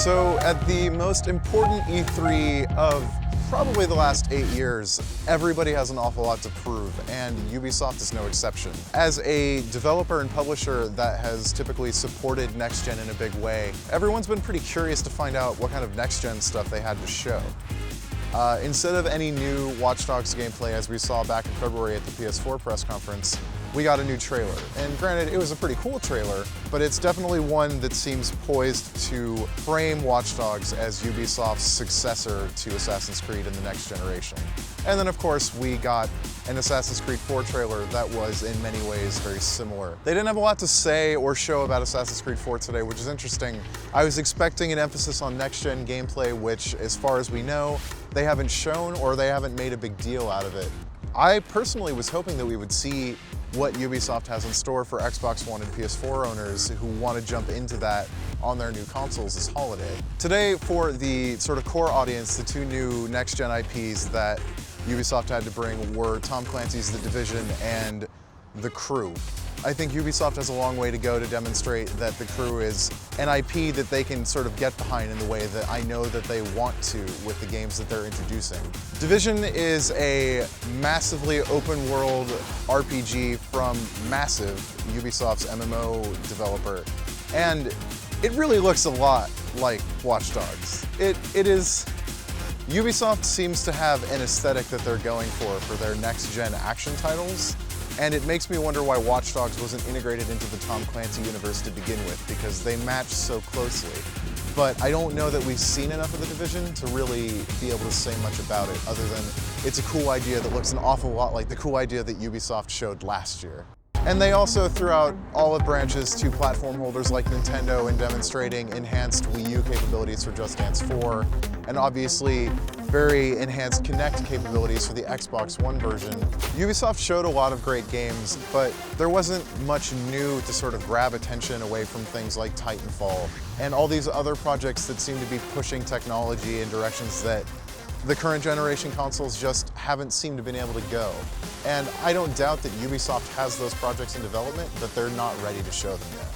So at the most important E3 of probably the last 8 years, everybody has an awful lot to prove, and Ubisoft is no exception. As a developer and publisher that has typically supported next-gen in a big way, everyone's been pretty curious to find out what kind of next-gen stuff they had to show. Instead of any new Watch Dogs gameplay as we saw back in February at the PS4 press conference, we got a new trailer. And granted, it was a pretty cool trailer, but it's definitely one that seems poised to frame Watch Dogs as Ubisoft's successor to Assassin's Creed in the next generation. And then of course, we got an Assassin's Creed 4 trailer that was in many ways very similar. They didn't have a lot to say or show about Assassin's Creed 4 today, which is interesting. I was expecting an emphasis on next-gen gameplay, which, as far as we know, they haven't shown or they haven't made a big deal out of it. I personally was hoping that we would see what Ubisoft has in store for Xbox One and PS4 owners who want to jump into that on their new consoles this holiday. Today, for the sort of core audience, the two new next-gen IPs that Ubisoft had to bring were Tom Clancy's The Division and The Crew. I think Ubisoft has a long way to go to demonstrate that The Crew is an IP that they can sort of get behind in the way that I know that they want to with the games that they're introducing. Division is a massively open world RPG from Massive, Ubisoft's MMO developer, and it really looks a lot like Watch Dogs. Ubisoft seems to have an aesthetic that they're going for their next-gen action titles, and it makes me wonder why Watch Dogs wasn't integrated into the Tom Clancy universe to begin with, because they match so closely. But I don't know that we've seen enough of The Division to really be able to say much about it, other than it's a cool idea that looks an awful lot like the cool idea that Ubisoft showed last year. And they also threw out olive branches to platform holders like Nintendo in demonstrating enhanced Wii U capabilities for Just Dance 4, and obviously very enhanced Kinect capabilities for the Xbox One version. Ubisoft showed a lot of great games, but there wasn't much new to sort of grab attention away from things like Titanfall and all these other projects that seem to be pushing technology in directions that the current generation consoles just haven't seemed to have been able to go. And I don't doubt that Ubisoft has those projects in development, but they're not ready to show them yet.